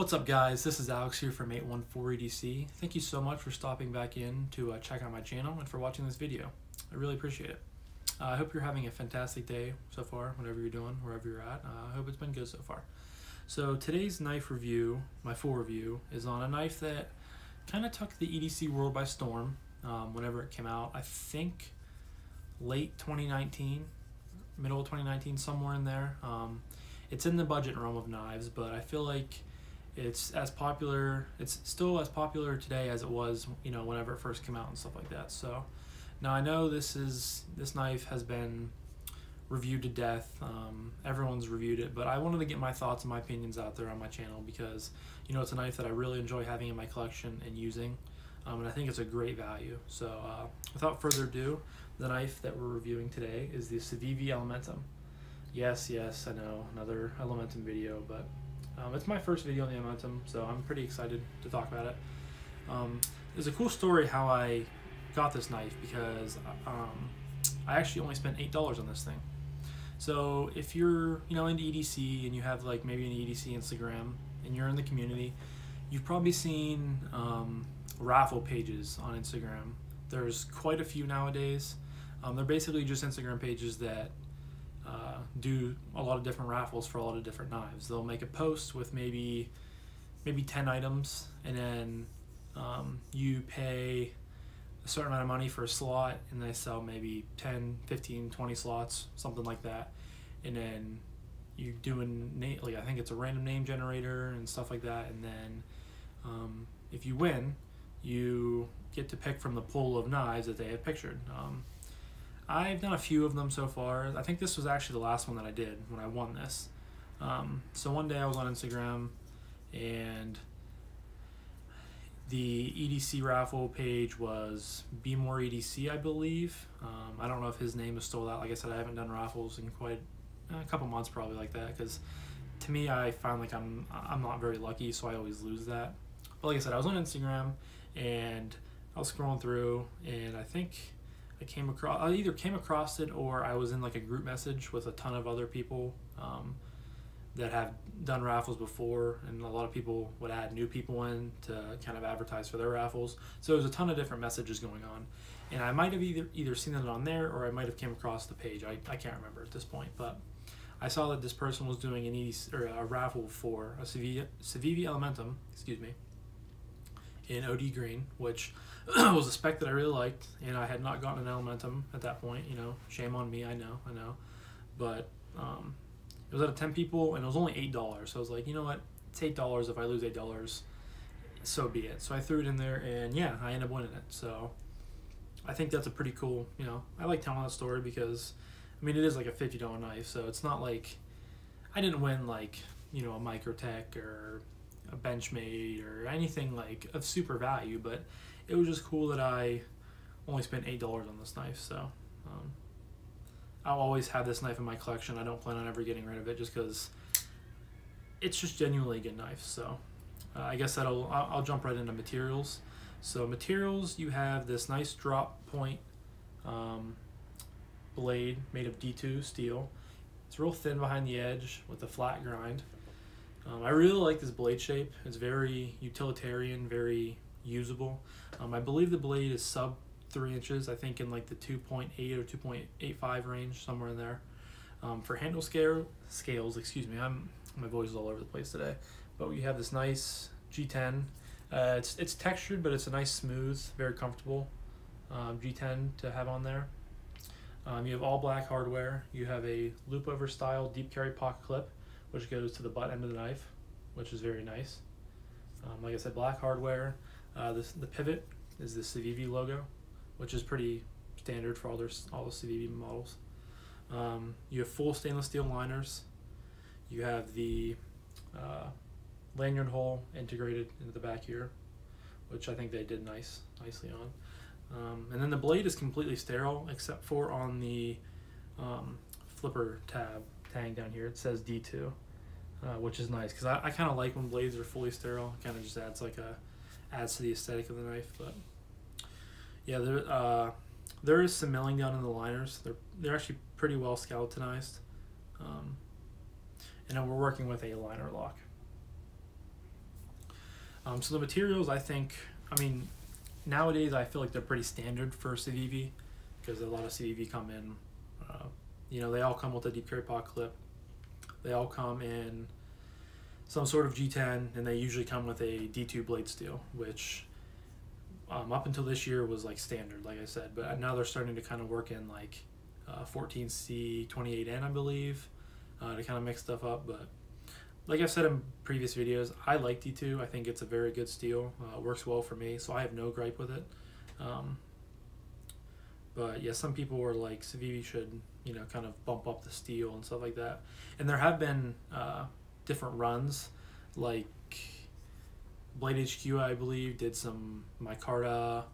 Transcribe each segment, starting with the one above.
What's up, guys? This is Alex here from 814EDC. Thank you so much for stopping back in to check out my channel and for watching this video. I really appreciate it. I hope you're having a fantastic day so far, whatever you're doing, wherever you're at. I hope it's been good so far. So today's knife review, my full review, is on a knife that kind of took the EDC world by storm whenever it came out. I think late 2019, middle of 2019, somewhere in there. It's in the budget realm of knives, but I feel like it's still as popular today as it was, whenever it first came out and stuff like that. So now I know this knife has been reviewed to death. Everyone's reviewed it, but I wanted to get my thoughts and my opinions out there on my channel because it's a knife that I really enjoy having in my collection and using, and I think it's a great value. So without further ado, the knife that we're reviewing today is the Civivi Elementum. Yes, I know, another Elementum video, but it's my first video on the Elementum, so I'm pretty excited to talk about it. There's a cool story how I got this knife because I actually only spent $8 on this thing. So if you're into EDC and you have like maybe an EDC Instagram and you're in the community, you've probably seen raffle pages on Instagram. There's quite a few nowadays. They're basically just Instagram pages that do a lot of different raffles for a lot of different knives. They'll make a post with maybe 10 items, and then you pay a certain amount of money for a slot, and they sell maybe 10, 15, 20 slots, something like that. And then you do I think it's a random name generator and stuff like that. And then if you win, you get to pick from the pool of knives that they have pictured. I've done a few of them so far. I think this was actually the last one that I did when I won this. So one day I was on Instagram and the EDC raffle page was Be More EDC, I believe. I don't know if his name is still that. Like I said, I haven't done raffles in quite a couple months probably like that, because to me I find like I'm not very lucky, so I always lose that. But like I said, I was on Instagram and I was scrolling through, and I think I either came across it or I was in like a group message with a ton of other people that have done raffles before, and a lot of people would add new people in to kind of advertise for their raffles. So there's a ton of different messages going on, and I might have either seen it on there or I might have came across the page. I can't remember at this point, but I saw that this person was doing a raffle for a Civivi Elementum, in OD green, which was a spec that I really liked, and I had not gotten an Elementum at that point. Shame on me, I know, but it was out of 10 people and it was only $8, so I was like, you know what, it's $8. If I lose $8, so be it. So I threw it in there, and yeah, I ended up winning it. So I think that's a pretty cool, I like telling that story because it is like a $50 knife, so it's not like I didn't win like a Microtech or a Benchmade or anything like of super value, but it was just cool that I only spent $8 on this knife. So I'll always have this knife in my collection. I don't plan on ever getting rid of it just because it's just genuinely a good knife. So I guess I'll jump right into materials. So materials, you have this nice drop point blade made of D2 steel. It's real thin behind the edge with a flat grind. I really like this blade shape. It's very utilitarian, very usable. I believe the blade is sub 3 inches, I think in like the 2.8 or 2.85 range, somewhere in there. For handle scales, my voice is all over the place today, but you have this nice G10. It's textured, but it's a nice smooth, very comfortable G10 to have on there. You have all black hardware. You have a loop over style deep carry pocket clip, which goes to the butt end of the knife, which is very nice. Like I said, black hardware. The pivot is the Civivi logo, which is pretty standard for all the Civivi models. You have full stainless steel liners. You have the lanyard hole integrated into the back here, which I think they did nicely on. And then the blade is completely sterile except for on the flipper tang down here. It says D2, which is nice because I kind of like when blades are fully sterile. It kind of just adds to the aesthetic of the knife. But yeah, there is some milling done in the liners. They're actually pretty well skeletonized, and then we're working with a liner lock. So the materials, I think, I mean, nowadays I feel like they're pretty standard for Civivi, because a lot of Civivi come in, they all come with a deep carry pot clip. They all come in some sort of G10, and they usually come with a D2 blade steel, which up until this year was like standard, like I said, but now they're starting to kind of work in like 14C 28N, I believe, to kind of mix stuff up. But like I've said in previous videos, I like D2. I think it's a very good steel. It works well for me, so I have no gripe with it. But yeah, some people were like, Civivi should, kind of bump up the steel and stuff like that. And there have been different runs, like Blade HQ, I believe, did some micarta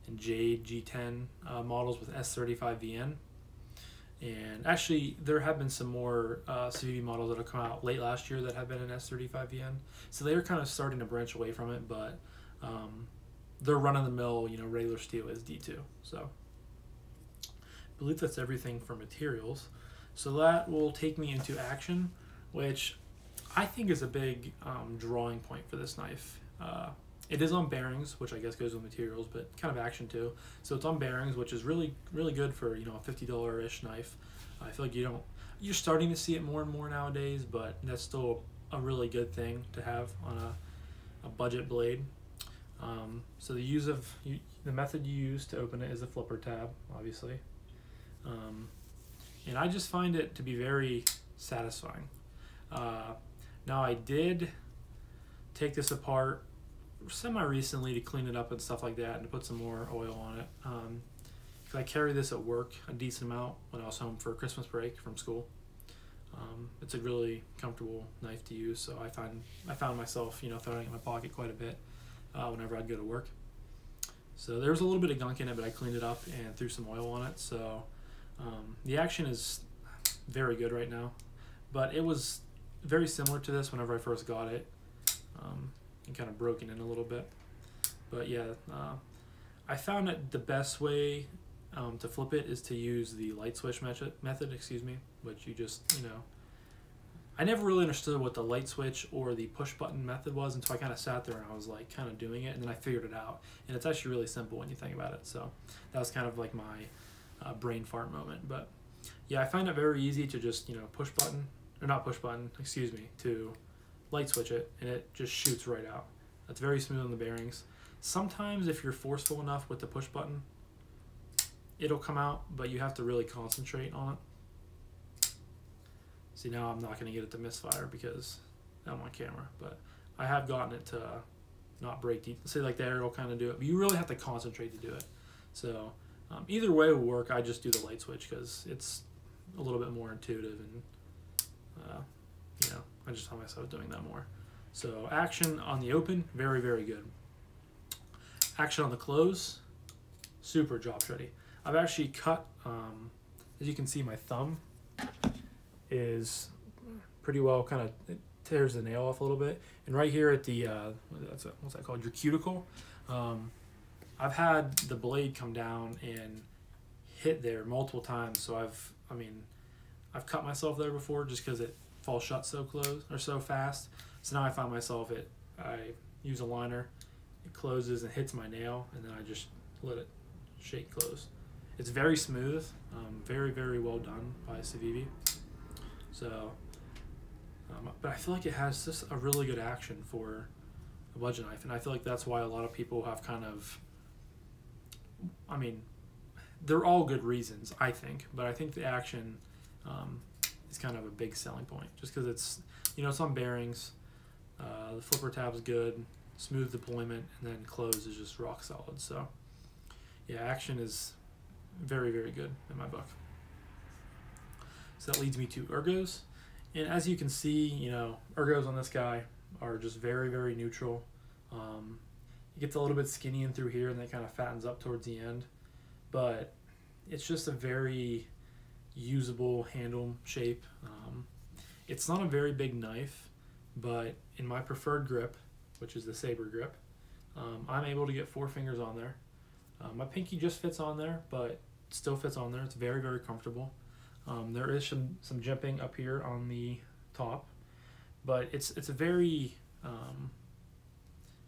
and Jade G10 models with S35VN. And actually, there have been some more Civivi models that have come out late last year that have been in S35VN. So they are kind of starting to branch away from it, but their run-of-the-mill, regular steel is D2. So I believe that's everything for materials. So that will take me into action, which I think is a big drawing point for this knife. It is on bearings, which I guess goes with materials, but kind of action too. So it's on bearings, which is really, really good for a $50-ish knife. I feel like you're starting to see it more and more nowadays, but that's still a really good thing to have on a budget blade. So the method you use to open it is a flipper tab, obviously. And I just find it to be very satisfying. Now I did take this apart semi-recently to clean it up and stuff like that, and to put some more oil on it. Because I carry this at work a decent amount when I was home for Christmas break from school. It's a really comfortable knife to use, so I found myself throwing it in my pocket quite a bit whenever I'd go to work. So there was a little bit of gunk in it, but I cleaned it up and threw some oil on it. So the action is very good right now, but it was very similar to this whenever I first got it, and kind of broken in a little bit. But yeah, I found that the best way to flip it is to use the light switch method, which you just, I never really understood what the light switch or the push button method was until I kind of sat there and I was like kind of doing it, and then I figured it out. And it's actually really simple when you think about it. So that was kind of like my brain fart moment. But yeah, I find it very easy to just, push button, or not push button, to light switch it, and it just shoots right out. That's very smooth on the bearings. Sometimes if you're forceful enough with the push button, it'll come out, but you have to really concentrate on it. See, now I'm not going to get it to misfire because I'm on camera, but I have gotten it to not break deep. Say like there, it'll kind of do it, but you really have to concentrate to do it. So either way will work. I just do the light switch because it's a little bit more intuitive, and I just find myself doing that more. So action on the open, very, very good. Action on the close, super job ready. I've actually cut, as you can see, my thumb is pretty well kind of, it tears the nail off a little bit. And right here at the, what's that called, your cuticle, I've had the blade come down and hit there multiple times. So I've cut myself there before just because it falls shut so close or so fast. So now I find myself, I use a liner, it closes and hits my nail, and then I just let it shake close. It's very smooth, very, very well done by Civivi. So, but I feel like it has just a really good action for a budget knife, and I feel like that's why a lot of people have kind of, they're all good reasons, I think, but I think the action is kind of a big selling point, just because it's, it's on bearings, the flipper tab is good, smooth deployment, and then close is just rock solid. So yeah, action is very, very good in my book. So that leads me to ergos, and as you can see, ergos on this guy are just very, very neutral. It gets a little bit skinny in through here, and then it kind of fattens up towards the end, but it's just a very usable handle shape. It's not a very big knife, but in my preferred grip, which is the saber grip, I'm able to get 4 fingers on there. My pinky just fits on there, but still fits on there. It's very, very comfortable. There is some jimping up here on the top, but it's a very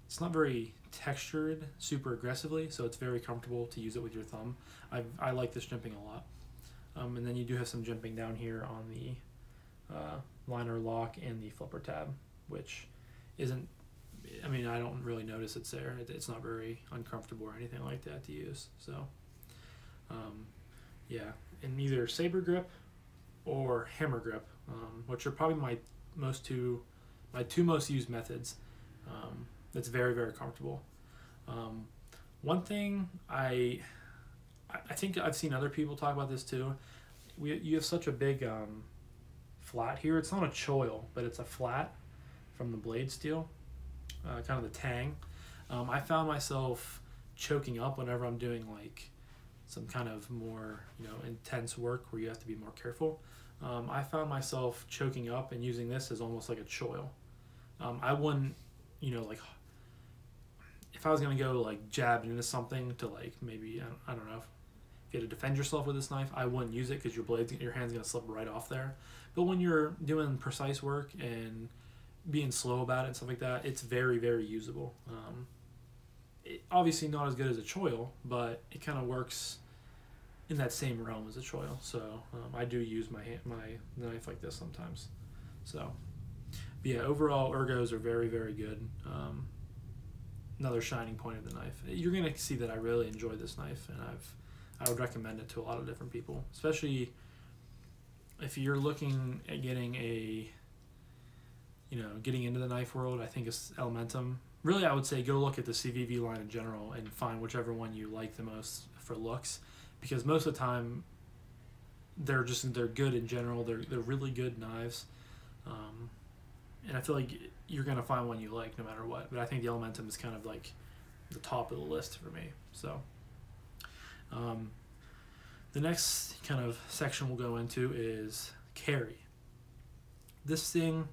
it's not very textured super aggressively, so it's very comfortable to use it with your thumb. I like this jimping a lot. And then you do have some jimping down here on the liner lock and the flipper tab, which isn't, I mean, I don't really notice it's there. It's not very uncomfortable or anything like that to use. So, yeah, in either saber grip or hammer grip, which are probably my two most used methods. That's very, very comfortable. One thing I think I've seen other people talk about this too. You have such a big flat here. It's not a choil, but it's a flat from the blade steel, kind of the tang. I found myself choking up whenever I'm doing like some kind of more intense work where you have to be more careful. I found myself choking up and using this as almost like a choil. I wouldn't, like if I was gonna go like jab into something to like maybe I don't know if you had to defend yourself with this knife, I wouldn't use it because your hand's gonna slip right off there. But when you're doing precise work and being slow about it and stuff like that, it's very, very usable. Obviously not as good as a choil, but it kind of works in that same realm as a choil. So I do use my knife like this sometimes. So, but yeah, overall ergos are very, very good. Another shining point of the knife. You're gonna see that I really enjoy this knife, and I would recommend it to a lot of different people, especially if you're looking at getting getting into the knife world. I think it's Elementum. Really, I would say go look at the Civivi line in general and find whichever one you like the most for looks, because most of the time they're good in general. They're really good knives, and I feel like you're gonna find one you like no matter what. But I think the Elementum is kind of like the top of the list for me. So the next kind of section we'll go into is carry. This thing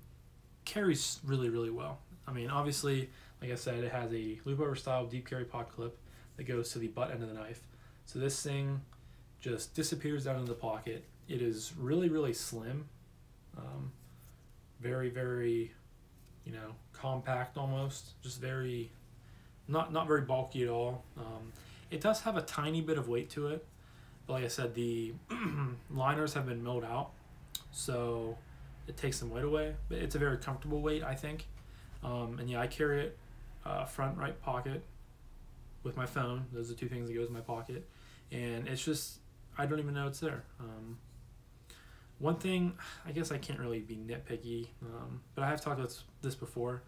carries really, really well. I mean, obviously, like I said, it has a loop over style deep carry pot clip that goes to the butt end of the knife. So this thing just disappears down into the pocket. It is really, really slim. Very, very, compact almost. Just very, not very bulky at all. It does have a tiny bit of weight to it. But like I said, the liners have been milled out, so it takes some weight away. But it's a very comfortable weight, I think. And yeah, I carry it front right pocket with my phone. Those are the two things that goes in my pocket. And it's just, I don't even know it's there. One thing, I guess I can't really be nitpicky, but I have talked about this before.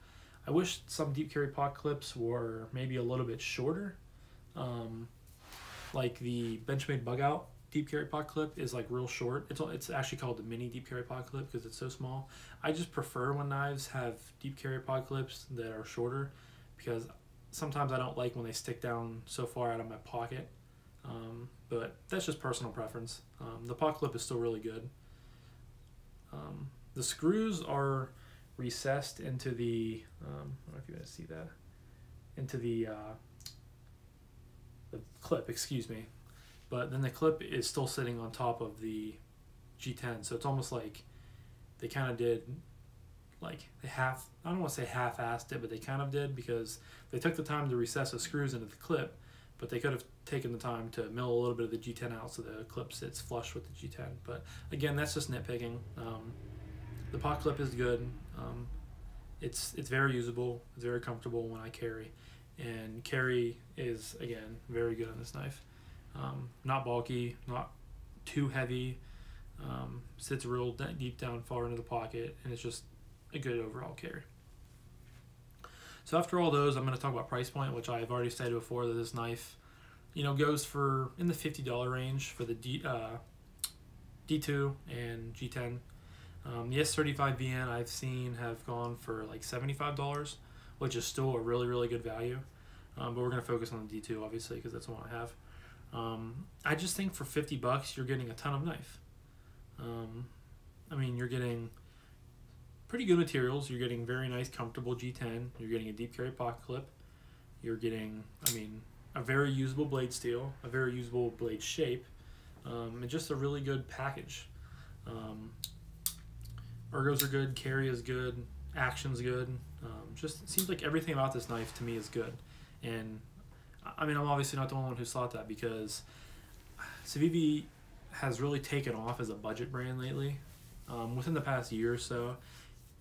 I wish some deep carry pot clips were maybe a little bit shorter. Like the Benchmade Bug Out deep carry pot clip is like real short. It's actually called the mini deep carry pot clip because it's so small. I just prefer when knives have deep carry pot clips that are shorter, because sometimes I don't like when they stick down so far out of my pocket. But that's just personal preference. The pot clip is still really good. The screws are recessed into the, I don't know if you guys see that, into the clip, excuse me. But then the clip is still sitting on top of the G10, so it's almost like they kind of did, like I don't want to say half-assed it, but they kind of did, because they took the time to recess the screws into the clip, but they could have taken the time to mill a little bit of the G10 out so the clip sits flush with the G10. But again, that's just nitpicking. The pot clip is good. It's very usable. It's very comfortable when I carry, and carry is again very good on this knife. Not bulky, not too heavy. Sits real deep down far into the pocket, and it's just a good overall carry. So after all those, I'm going to talk about price point, which I've already stated before, that this knife, goes for in the $50 range for the D2 and G10. The S35 VN I've seen have gone for like $75, which is still a really, really good value. But we're going to focus on the D2, obviously, because that's the one I have. I just think for $50, you're getting a ton of knife. I mean, you're getting pretty good materials. You're getting very nice, comfortable G10. You're getting a deep carry pocket clip. You're getting, a very usable blade steel, a very usable blade shape, and just a really good package. Ergos are good, carry is good, action's good. Just it seems like everything about this knife to me is good. And I mean, I'm obviously not the only one who thought that, because Civivi has really taken off as a budget brand lately, within the past year or so.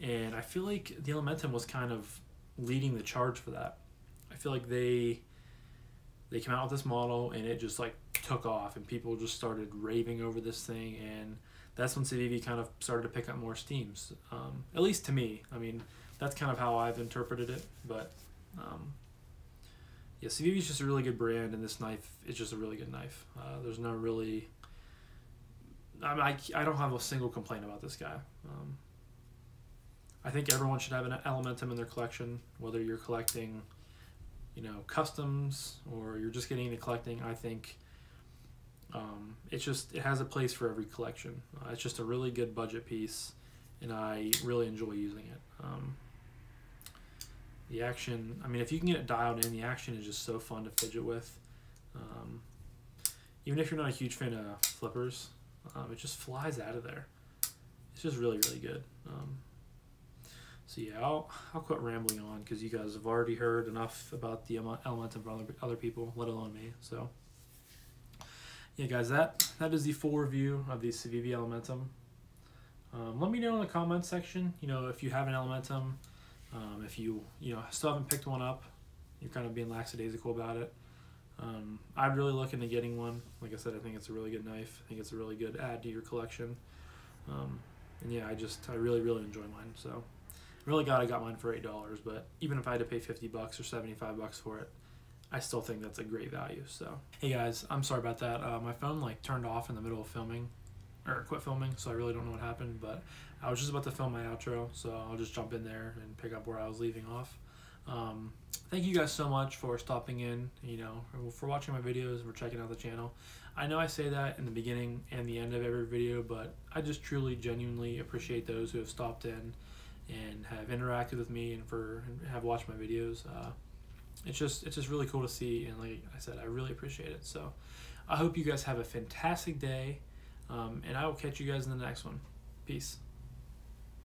And I feel like the Elementum was kind of leading the charge for that. I feel like they came out with this model and it just like took off, and people just started raving over this thing, and that's when Civivi kind of started to pick up more steam. At least to me. I mean, that's kind of how I've interpreted it, but yeah, Civivi is just a really good brand, and this knife is just a really good knife. There's no really, I don't have a single complaint about this guy. I think everyone should have an Elementum in their collection, whether you're collecting, you know, customs or you're just getting into collecting. I think it has a place for every collection. It's just a really good budget piece, and I really enjoy using it. The action, I mean, if you can get it dialed in, the action is just so fun to fidget with. Even if you're not a huge fan of flippers, it just flies out of there. It's just really, really good. So yeah, I'll quit rambling on, because you guys have already heard enough about the Elementum from other people, let alone me. So yeah, guys, that is the full review of the Civivi Elementum. Let me know in the comments section, you know, if you have an Elementum, if you still haven't picked one up, you're kind of being lackadaisical about it. I'm really looking to getting one. Like I said, I think it's a really good knife. I think it's a really good add to your collection. And yeah, I really, really enjoy mine. So I'm really glad I got mine for $8, but even if I had to pay $50 or $75 for it, I still think that's a great value. So hey guys, I'm sorry about that. My phone like turned off in the middle of filming, or quit filming, so I really don't know what happened, but I was just about to film my outro, so I'll just jump in there and pick up where I was leaving off. Thank you guys so much for stopping in, you know, for watching my videos, for checking out the channel. I know I say that in the beginning and the end of every video, but I just truly, genuinely appreciate those who have stopped in and have interacted with me and have watched my videos. It's just really cool to see, and like I said, I really appreciate it. So I hope you guys have a fantastic day, and I will catch you guys in the next one. Peace.